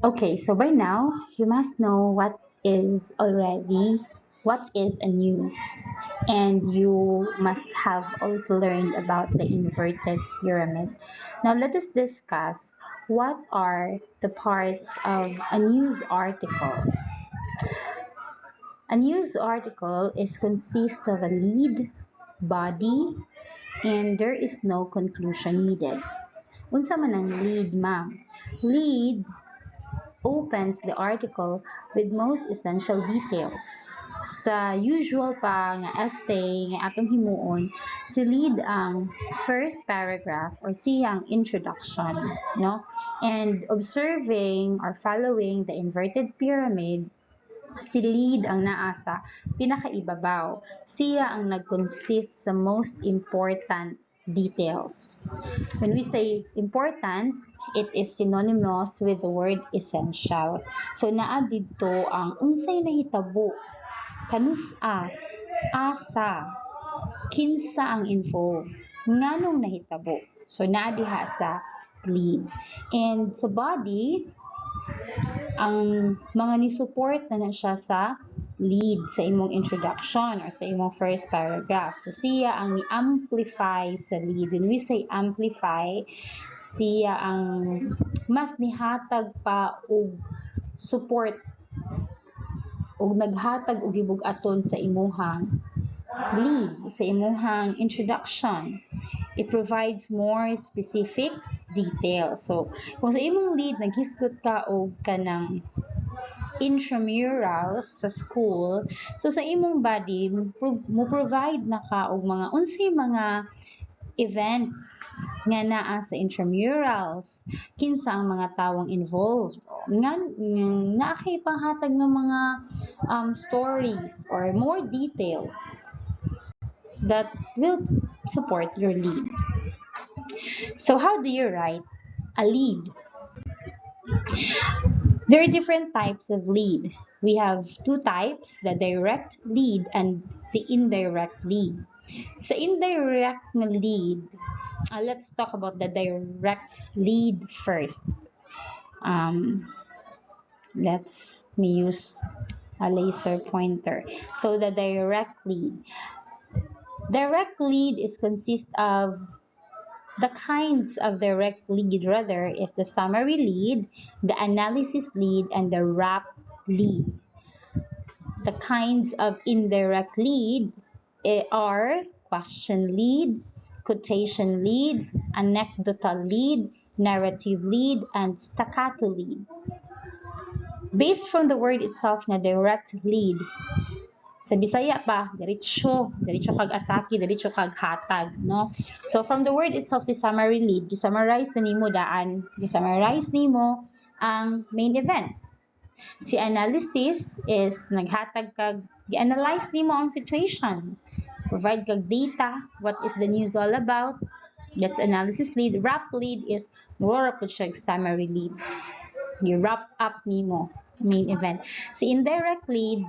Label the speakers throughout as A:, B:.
A: Okay, so by now you must know what is a news, and you must have also learned about the inverted pyramid. Now let us discuss what are the parts of a news article. A news article is consist of a lead, body, and there is no conclusion needed. Unsa man ang lead, ma'am? Lead opens the article with most essential details. Sa usual pa nga essay nga atong himuon, si lead ang first paragraph or siya ang introduction, no? And observing or following the inverted pyramid, si lead ang naa sa pinakaibabaw. Siya ang nag-consist sa most important details. When we say important, it is synonymous with the word essential. So naa didto ang unsay nahitabo, kanusa, asa, kinsa ang involved, nganong nahitabo. So naa diha sa lead. And sa body, ang mga ni-support na siya sa lead sa imong introduction or sa imong first paragraph. So siya ang ni-amplify sa lead. When we say amplify, siya ang mas nihatag pa og support og naghatag og gibug-aton sa imuhang lead, sa imuhang introduction. It provides more specific details. So kung sa imong lead naghisgot ka og kanang intramurals sa school, so sa imong body mo provide na ka og mga unsay mga events nga naa sa intramurals, kinsa ang mga tawong involved, nga naa kay panghatag ng mga stories or more details that will support your lead. So how do you write a lead? There are different types of lead. We have two types, the direct lead and the indirect lead. Sa indirect na lead, let's talk about the direct lead first. Let's me use a laser pointer. So the direct lead. Direct lead is consist of the kinds of direct lead rather is the summary lead, the analysis lead, and the wrap lead. The kinds of indirect lead are question lead, quotation lead, anecdotal lead, narrative lead, and staccato lead. Based from the word itself na direct lead, sa Bisaya pa, diretso kag atake, diretso kag hatag, no? So from the word itself, si summary lead, gi-summarize na nimo daan, gi-summarize nimo ang main event. Si analysis is naghatag kag gi-analyze nimo ang situation. Provide kag data, what is the news all about? That's analysis lead. Wrap lead is mura pud siya summary lead. Gi-wrap up nimo main event. Si indirect lead,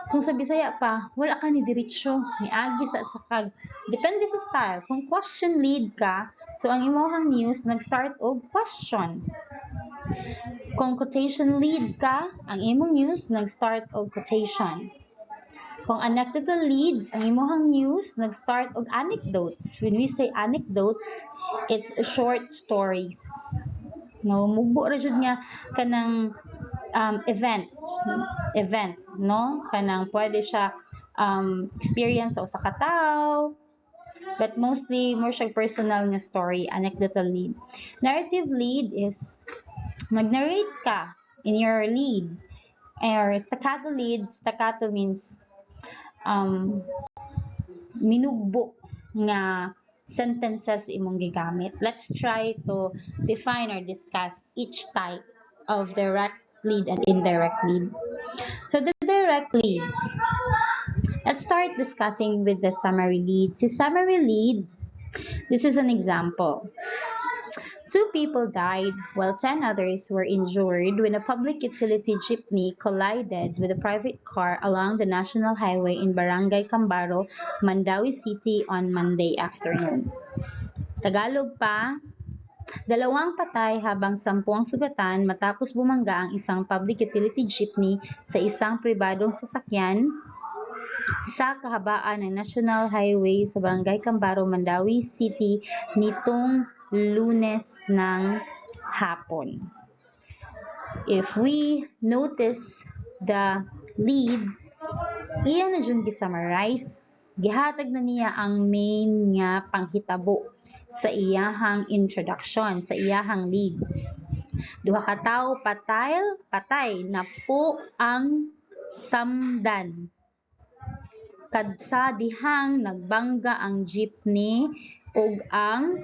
A: kung sa Bisaya pa, wala ka ni diretsyo, ni agi sa sakag. Depende sa style. Kung question lead ka, so ang imong news nag-start og question. Kung quotation lead ka, ang imong news nag-start og quotation. Kung anecdotal lead, ang imong news nag-start og anecdotes. When we say anecdotes, it's short stories. No, mugbo ra jud nga kanang event, no? Kanang pwede siya experience sa usa ka tawo, but mostly more siya personal nga story, anecdotal lead. Narrative lead is mag-narrate ka in your lead. Or staccato lead, staccato means minugbo nga sentences imong gigamit. Let's try to define or discuss each type of direct lead and indirect lead. So the direct leads. Let's start discussing with the summary lead. Si summary lead, this is an example. 2 people died while 10 others were injured when a public utility jeepney collided with a private car along the National Highway in Barangay Cambaro, Mandawi City on Monday afternoon. Tagalog pa, Dalawang patay habang 10 ang sugatan matapos bumangga ang isang public utility jeepney sa isang pribadong sasakyan sa kahabaan ng National Highway sa Barangay Cambaro, Mandawi City nitong Lunes ng hapon. If we notice the lead, iyan na dyan gi-summarize. Gihatag na niya ang main nga panghitabo sa iyahang introduction, sa iyahang lead. Duha ka tawo patay na po ang samdan. Kadsa dihang nagbangga ang jeepney ug ang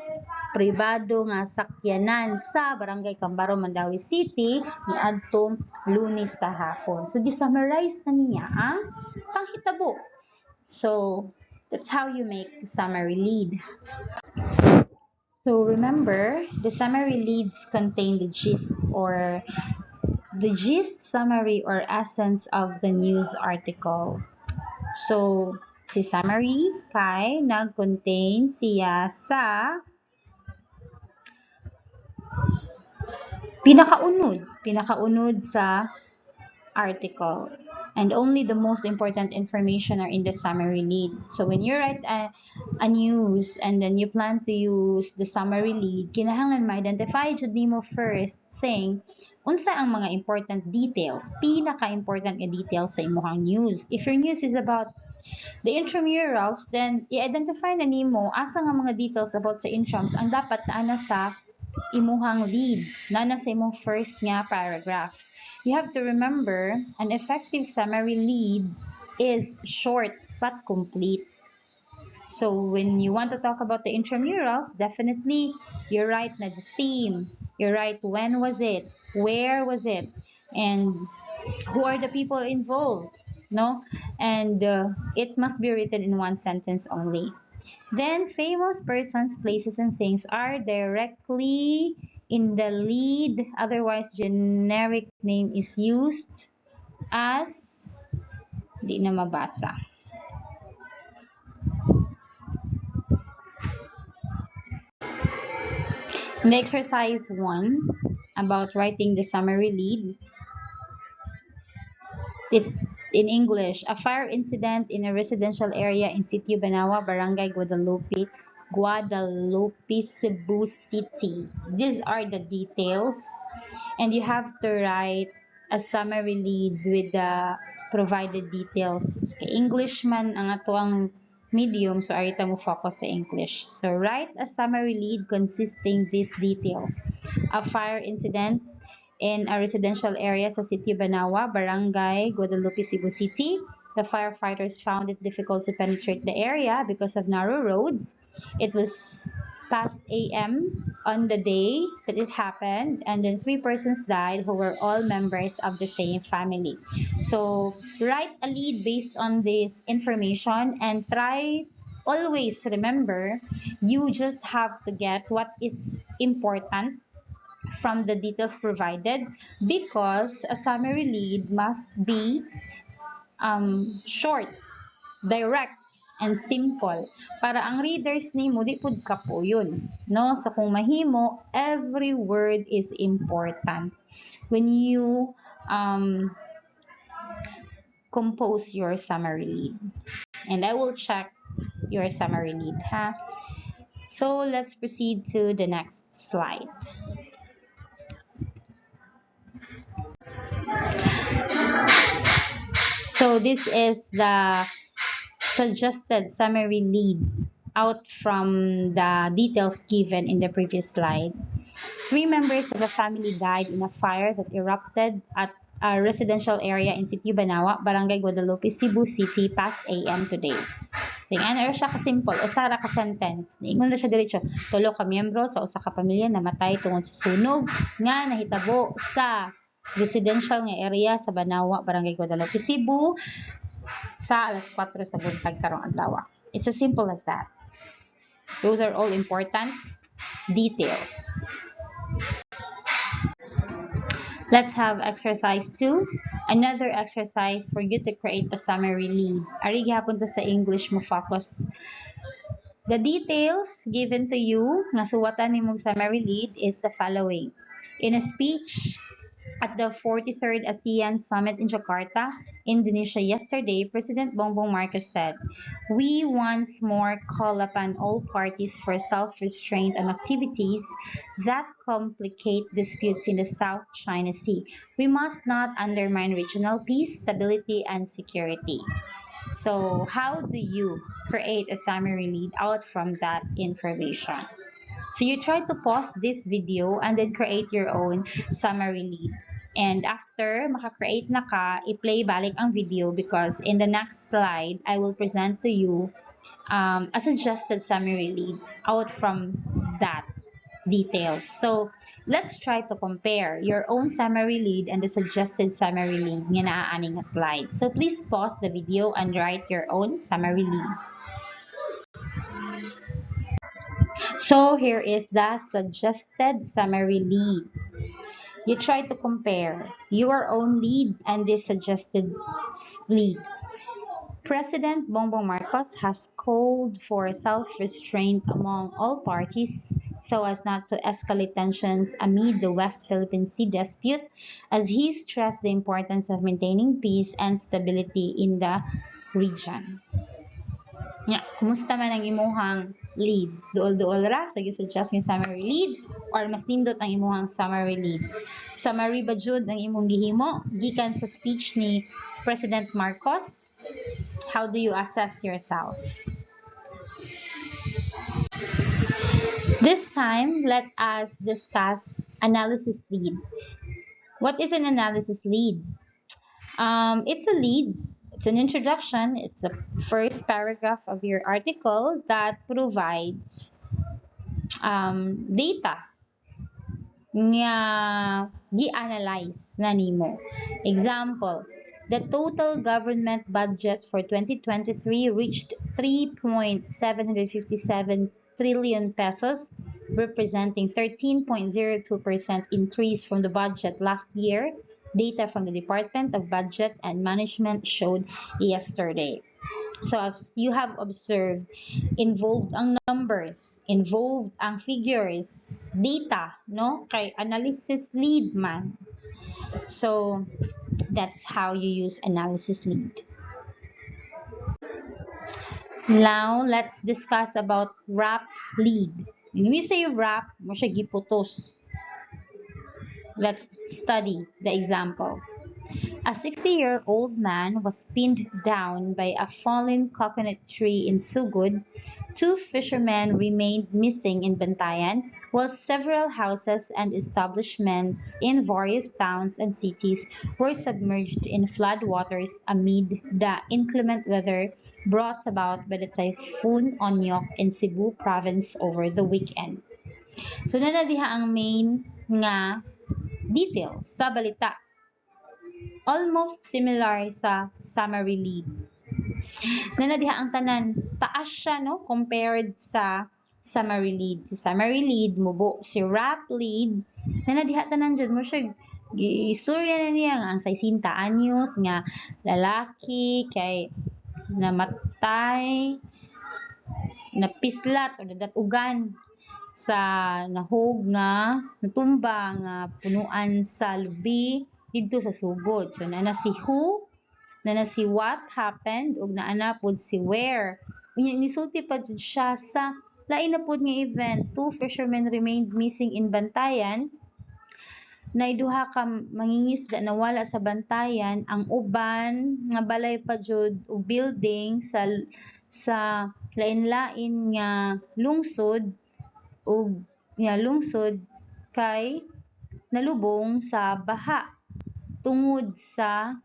A: pribado nga sakyanan sa Barangay Cambaro, Mandawi City niadtong Lunes sa hapon. So gi-summarize na niya ang panghitabo. So that's how you make the summary lead. So remember, the summary leads contain the gist, summary, or essence of the news article. So, si summary kay nag-contain siya sa pinakaunod sa article. And only the most important information are in the summary lead. So when you write a news and then you plan to use the summary lead, kinahanglan ma-identify jud nimo first thing unsa ang mga important details, pinaka-important nga details sa imong news. If your news is about the intramurals, then i-identify na nimo asa nga mga details about sa intrams ang dapat naana sa imuhang lead, naana sa imong first nga paragraph. You have to remember, an effective summary lead is short but complete. So when you want to talk about the intramurals, definitely you write the theme, you write when was it, where was it, and who are the people involved, no? And it must be written in one sentence only. Then famous persons, places, and things are directly in the lead, otherwise generic name is used as di na mabasa. In the exercise 1 about writing the summary lead, in English, a fire incident in a residential area in Sitio Banawa, Barangay Guadalupe, Cebu City. These are the details, and you have to write a summary lead with the provided details. English man ang atuang medium, so arita mo focus sa English. So write a summary lead consisting these details. A fire incident in a residential area sa Sitio Banawa, Barangay Guadalupe, Cebu City. The firefighters found it difficult to penetrate the area because of narrow roads. It was past AM on the day that it happened, and then 3 persons died who were all members of the same family. So write a lead based on this information and try always remember you just have to get what is important from the details provided, because a summary lead must be short, direct, and simple para ang readers nimo di pud kapuyon, no? So kung mahimo, every word is important when you compose your summary lead. And I will check your summary lead, ha? So let's proceed to the next slide. So this is the suggested summary lead out from the details given in the previous slide. 3 members of a family died in a fire that erupted at a residential area in Sitio Banawa, Barangay Guadalupe, Cebu City, past AM today. So, ano siya ka-simple, usara ka-sentence. Ingon na siya diretso, tulo ka miyembro sa usa ka pamilya namatay tungod sa sunog nga nahitabo sa residential nga area sa Banawa, Barangay Guadalupe, Cebu sa alas 4 sa buntag karong adlaw. It's as simple as that. Those are all important details. Let's have exercise 2. Another exercise for you to create a summary lead. Ari gihapon ta sa English mo focus The details given to you nga suwatan nimong summary lead is the following. In a speech at the 43rd ASEAN Summit in Jakarta, Indonesia yesterday, President Bongbong Marcos said, "We once more call upon all parties for self-restraint on activities that complicate disputes in the South China Sea. We must not undermine regional peace, stability, and security." So how do you create a summary lead out from that information? So you try to pause this video and then create your own summary lead. And after maka-create na ka, i-play balik ang video because in the next slide, I will present to you a suggested summary lead out from that details. So let's try to compare your own summary lead and the suggested summary lead nga naaani nga slide. So please pause the video and write your own summary lead. So here is the suggested summary lead. You try to compare your own lead and this suggested lead. President Bongbong Marcos has called for self-restraint among all parties so as not to escalate tensions amid the West Philippine Sea dispute, as he stressed the importance of maintaining peace and stability in the region. Nga, kumusta man ang imuhang lead? Duol-duol ra sa gi-suggest nga summary lead or mas nindot ang imuhang summary lead? Summary ba jud ang imong gihimo gikan sa speech ni President Marcos? How do you assess yourself? This time, let us discuss analysis lead. What is an analysis lead? It's a lead. It's an introduction. It's the first paragraph of your article that provides data nga gi-analyze na nimo. Example, the total government budget for 2023 reached 3.757 trillion pesos, representing 13.02% increase from the budget last year. Data from the Department of Budget and Management showed yesterday. So as you have observed, involved ang numbers, involved ang figures, data, no? Kay analysis lead man. So that's how you use analysis lead. Now, let's discuss about wrap lead. When we say wrap, mo siya giputos. Let's study the example. A 60-year-old man was pinned down by a fallen coconut tree in Sugod. 2 fishermen remained missing in Bantayan, while several houses and establishments in various towns and cities were submerged in floodwaters amid the inclement weather brought about by the Typhoon Onyok in Cebu province over the weekend. So na diha ang main nga details sa balita. Almost similar sa summary lead. Na diha ang tanan, taas siya no compared sa summary lead. Si summary lead mubo, si wrap lead na diha tanan jud mo siya istorya na niya nga ang 60 anyos nga lalaki kay namatay, napislat o nadatugan sa nahog nga natumba nga punuan sa lubi dito sa Sugod. So na si who, na si what happened ug naana pod si where. Unya nisulti pa jud siya sa lain na pod nga event. 2 fishermen remained missing in Bantayan. Naiduha ka mangingisda nawala sa Bantayan, ang uban nga balay pa jud og building sa lain-lain nga lungsod ug lungsod kay nalubong sa baha tungod sa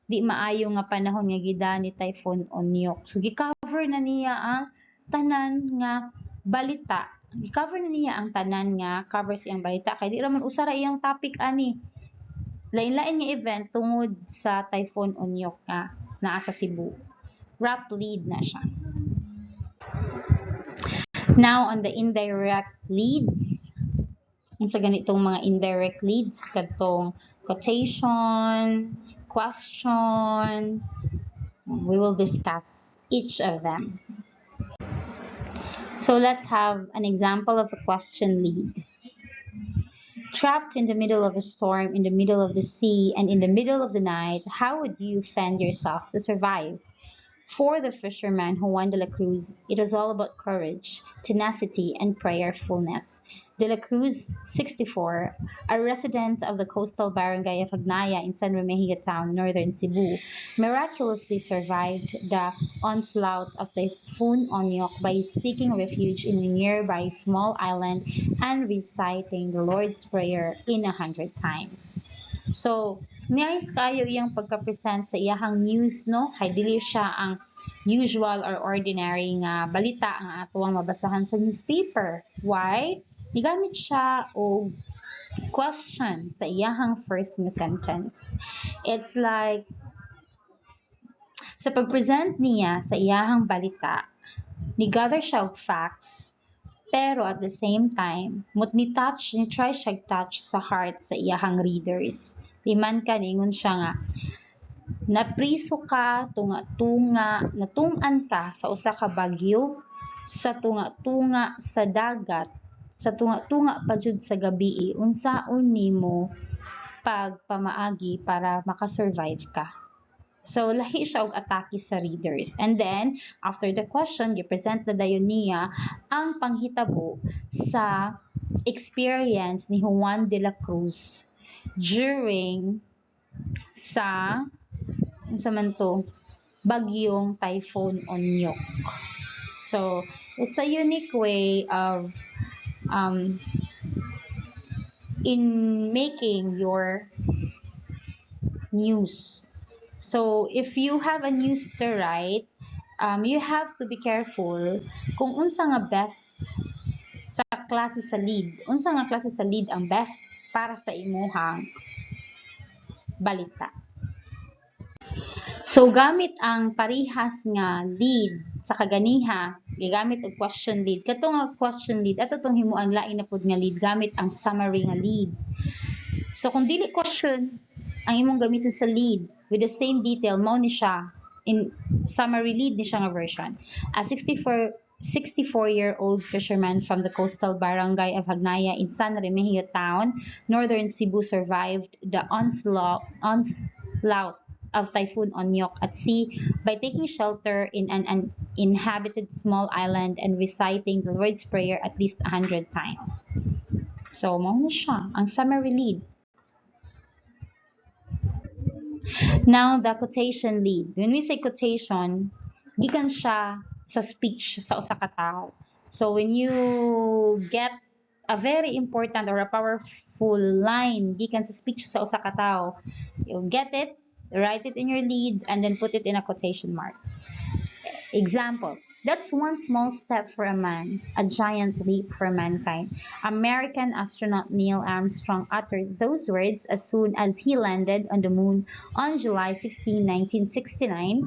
A: di maayo nga panahon nga gida ni Typhoon Onyok. So gi-cover na niya ang tanan nga balita. I-cover na niya ang tanan nga covers iyang balita kay di ra man usa ra iyang topic ani. Lain-lain nga event tungod sa Typhoon Onyok nga naa sa Cebu. Wrap lead na siya. Now on the indirect leads. Unsa ganitong mga indirect leads kadtong quotation, question. We will discuss each of them. So let's have an example of a question lead. Trapped in the middle of a storm, in the middle of the sea, and in the middle of the night, how would you fend yourself to survive? For the fisherman Juan de la Cruz, it was all about courage, tenacity, and prayerfulness. De la Cruz, 64, a resident of the coastal barangay of Agnaya in San Remigio town, northern Cebu, miraculously survived the onslaught of Typhoon Onyok by seeking refuge in a nearby small island and reciting the Lord's Prayer in 100 times. So, nice kayo iyang pagka-present sa iyahang news, no? Kay dili siya ang usual or ordinary nga balita ang atuang mabasahan sa newspaper. Why? Nigamit siya og question sa iyahang first nga sentence. It's like, sa pag-present niya sa iyahang balita, ni-gather siya og facts, pero at the same time, ni-try siya touch sa heart sa iyahang readers. Di man ka, ningon siya nga, napriso ka, tunga-tunga, natun-an ka sa usa ka bagyo, sa tunga-tunga sa dagat, sa tunga-tunga pa jud sa gabii, unsaon nimo pagpamaagi para makasurvive ka. So, lahi siya og atake sa readers. And then, after the question, gipresent na dayon niya ang panghitabo sa experience ni Juan de la Cruz during sa man to, bagyong Typhoon Onyok. So, it's a unique way of in making your news. So, if you have a news to write, you have to be careful kung unsa nga best sa klase sa lead. Unsa nga klase sa lead ang best para sa imuhang balita. So, gamit ang parihas nga lead sa kaganiha, gigamit og question lead. Kato nga question lead, ato tong himuan lain na pud nga lead gamit ang summary nga lead. So, kung dili question ang imong gamitin sa lead with the same detail, mao ni siya in summary lead ni siya nga version. A 64-year-old fisherman from the coastal barangay of Hagnaya in San Remigio town, northern Cebu, survived the onslaught of Typhoon Onyok at sea by taking shelter in an uninhabited small island and reciting the Lord's Prayer at least 100 times. So, mao na siya ang summary lead. Now, the quotation lead. When we say quotation, gikan siya sa speech sa usa ka tawo. So, when you get a very important or a powerful line gikan sa speech sa usa ka tawo, you'll get it, write it in your lead, and then put it in a quotation mark. Example, that's one small step for a man, a giant leap for mankind. American astronaut Neil Armstrong uttered those words as soon as he landed on the moon on July 16, 1969,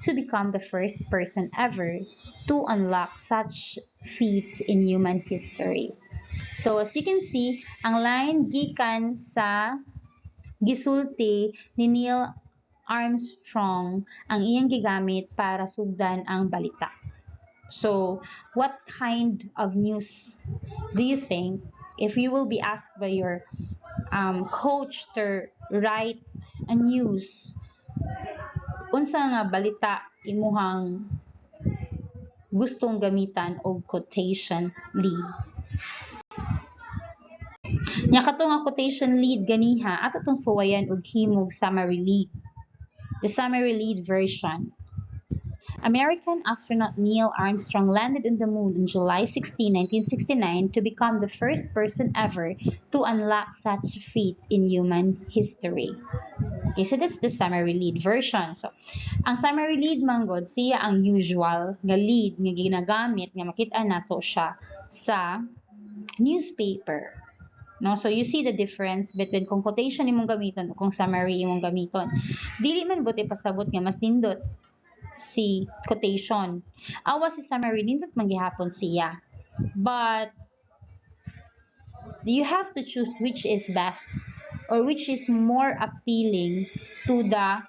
A: to become the first person ever to unlock such feat in human history. So, as you can see, ang line gikan sa gisulti ni Neil Armstrong ang iyang gigamit para sugdan ang balita. So, what kind of news do you think if you will be asked by your coach to write a news, unsa nga balita imuhang gustong gamitan og quotation lead? Nya kato nga quotation lead ganiha, ato tong suwayan og himog summary lead. The summary lead version. American astronaut Neil Armstrong landed on the moon on July 16, 1969 to become the first person ever to unlock such feat in human history. Okay, so that's the summary lead version. So, ang summary lead manggod, siya ang usual nga lead nga ginagamit nga makita nato siya sa newspaper. No, so you see the difference between kung quotation imong gamiton o kung summary imong gamiton. Dili man buti pasabot nga mas nindot si quotation. Awa si summary nindot man gihapon siya. But you have to choose which is best or which is more appealing to the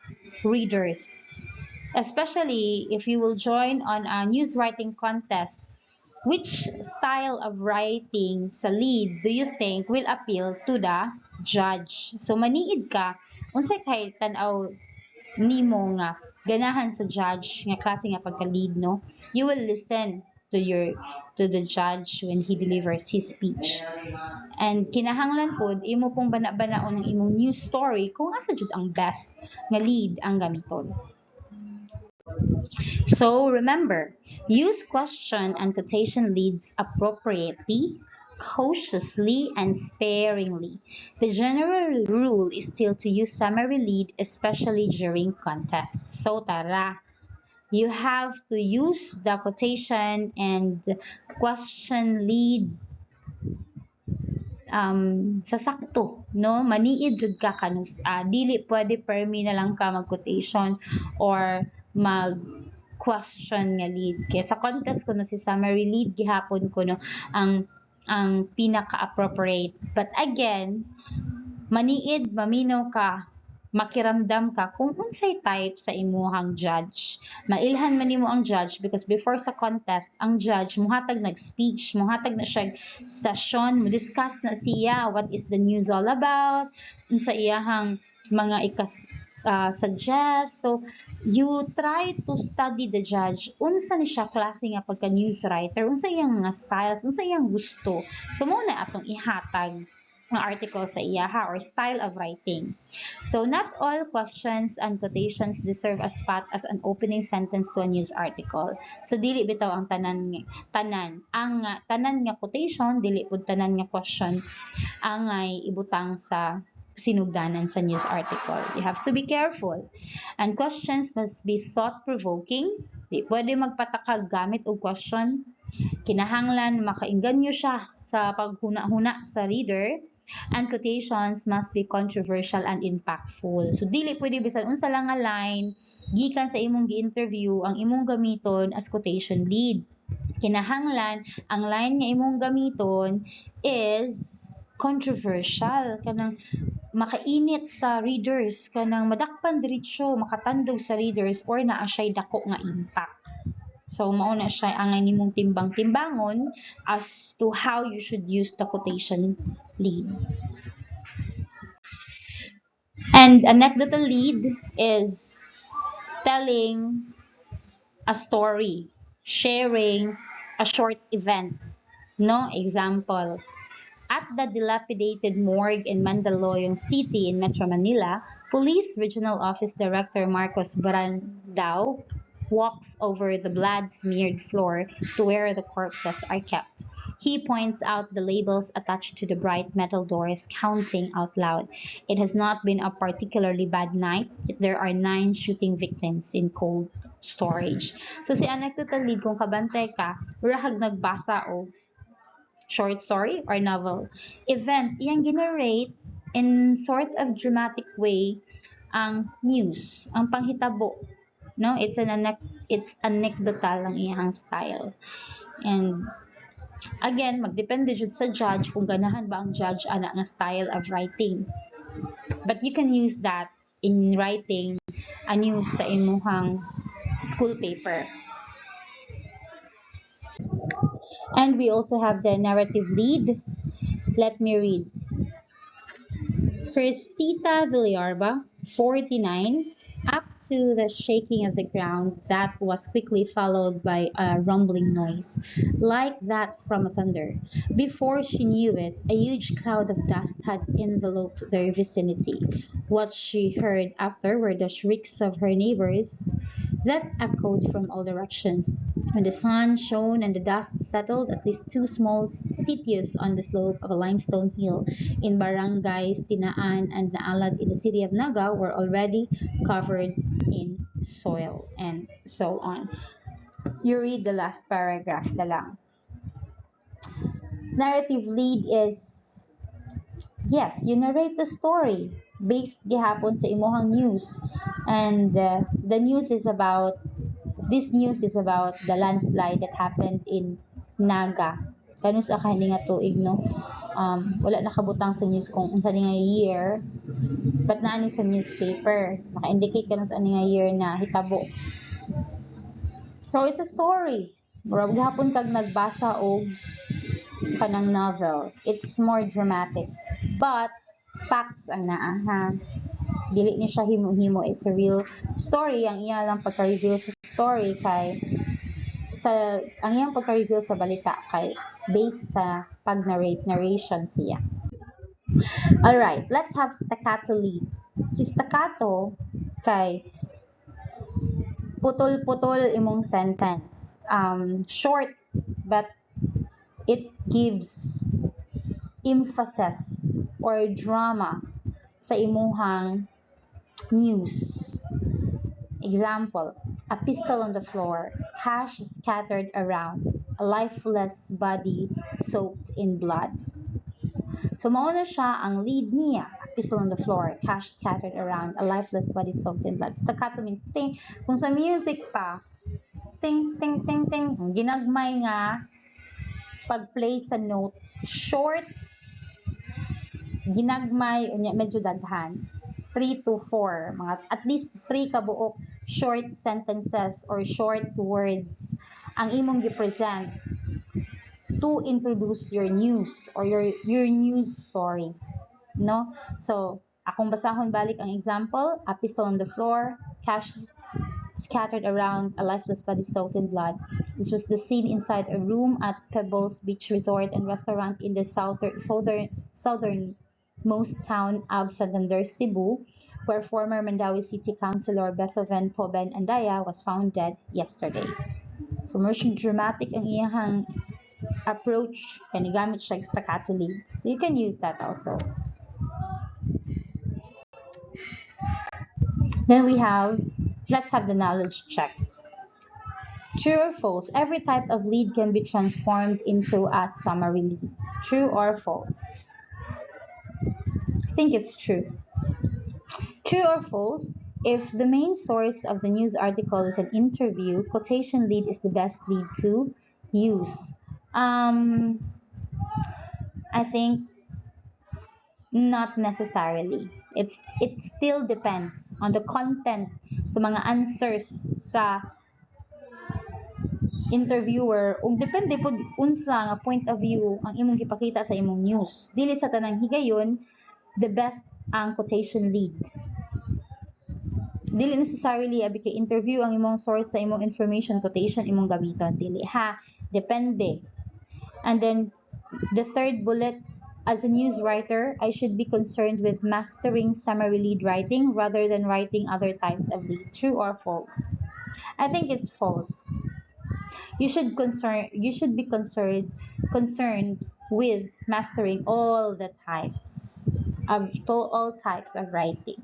A: readers. Especially if you will join on a news writing contest Which style of writing sa lead do you think will appeal to the judge? So maniid ka, unsay kay tan-aw nimo nga ganahan sa judge nga klase nga pagka-lead, no? You will listen to the judge when he delivers his speech. And kinahanglan pod imo pong bana-banaon ang imong news story kung asa jud ang best nga lead ang gamiton. So remember, use question and quotation leads appropriately, cautiously, and sparingly. The general rule is still to use summary lead, especially during contests. So tara, you have to use the quotation and question lead sa sakto, no? Maniid jud ka kanus dili pwede permi na lang ka mag quotation or mag question nga lead. Kaya sa contest kuno si summary lead gihapon kuno ang pinaka-appropriate. But again, maniid, maminaw ka, makiramdam ka kung unsay type sa imuhang judge. Mailhan man nimo ang judge because before sa contest, ang judge muhatag nag-speech, muhatag na siya session, mo-discuss na siya what is the news all about, unsa iyahang mga suggest. So you try to study the judge, unsa ni siya klase nga pagka news writer, unsa iyang mga styles, unsa iyang gusto. So mo na atong ihatag ng article sa iyaha or style of writing. So not all questions and quotations deserve a spot as an opening sentence to a news article. So dili bitaw ang tanan nga quotation, dili pud tanan nga question ang ibutang sa sinugdanan sa news article. You have to be careful. And questions must be thought-provoking. Di pwede magpatakag gamit og question. Kinahanglan makainganyo siya sa paghuna-huna sa reader. And quotations must be controversial and impactful. So dili pwede bisan unsa lang nga line gikan sa imong gi-interview ang imong gamiton as quotation lead. Kinahanglan ang line nga imong gamiton is controversial, kanang makainit sa readers, kanang madakpan diretso, makatandog sa readers or naa siya'y dako nga impact. So mao na siya ang nimong timbang-timbangon as to how you should use the quotation lead. And anecdotal lead is telling a story, sharing a short event. No example. At the dilapidated morgue in Mandaluyong City in Metro Manila, Police Regional Office Director Marcos Brandao walks over the blood-smeared floor to where the corpses are kept. He points out the labels attached to the bright metal doors, counting out loud. It has not been a particularly bad night. There are 9 shooting victims in cold storage. So si anecdotal lead, kung kabantay ka, rahag nagbasa o short story or novel event, iyang generate in sort of dramatic way ang news, ang panghitabo, no? It's anecdotal ang iyang style. And again, magdepende jud sa judge kung ganahan ba ang judge ana nga style of writing. But you can use that in writing a news sa imuhang school paper. And we also have the narrative lead. Let me read. Cristita Villarba, 49, up to the shaking of the ground that was quickly followed by a rumbling noise, like that from a thunder. Before she knew it, a huge cloud of dust had enveloped their vicinity. What she heard after were the shrieks of her neighbors that echoed from all directions. When the sun shone and the dust settled, at least 2 small sitios on the slope of a limestone hill in barangays Tinaan and Naalad in the city of Naga were already covered in soil, and so on. You read the last paragraph na lang. Narrative lead is, yes, you narrate the story based gihapon sa imuhang news, and this news is about the landslide that happened in Naga. Kanus sa kani nga tuig, no? Wala nakabutang sa news kung unsa ni nga year, but naani sa newspaper naka-indicate kanus ani nga year na hitabo. So it's a story Murag gihapon kag nagbasa og kanang novel. It's more dramatic. But facts ang naa ha. Dili ni siya himo-himo. It's a real story. Ang iya lang pagka-reveal sa story kay ang iyang pagka-reveal sa balita kay based sa narration siya. Alright, let's have staccato lead. Si staccato kay putol-putol imong sentence. Short, but it gives emphasis or drama sa imuhang news. Example, a pistol on the floor, cash scattered around, a lifeless body soaked in blood. So mao na siya ang lead niya. A pistol on the floor, cash scattered around, a lifeless body soaked in blood. Staccato means ting. Kung sa music pa, ting, ting, ting, ting. Ginagmay nga pag-play sa note, short, ginagmay, medyo daghan. 3 to 4, mga at least 3 kabuok short sentences or short words ang imong gi-present to introduce your news or your news story, no? So akong basahon balik ang example, a pistol on the floor, cash scattered around, a lifeless body soaked in blood. This was the scene inside a room at Pebbles Beach Resort and Restaurant in the southernmost town of Santander, Cebu, where former Mandawi City Councilor Beethoven Toben Andaya was found dead yesterday. So, more dramatic ang iyang approach, kanigamit siya staccato lead. So, you can use that also. Then we have, let's have the knowledge check. True or false? Every type of lead can be transformed into a summary lead. True or false? I think it's true. True or false? If the main source of the news article is an interview, quotation lead is the best lead to use. I think not necessarily. It still depends on the content sa mga answers sa interviewer ug depende pud unsa nga point of view ang imong gipakita sa imong news. Dili sa tanang higayon the best ang quotation lead. Dili necessarily abi kay interview ang imong source sa imong information, quotation imong gamiton. Dili ha, depende. And then the third bullet, as a news writer, I should be concerned with mastering summary lead writing rather than writing other types of lead. True or false? I think it's false. You should be concerned with mastering all types of writing.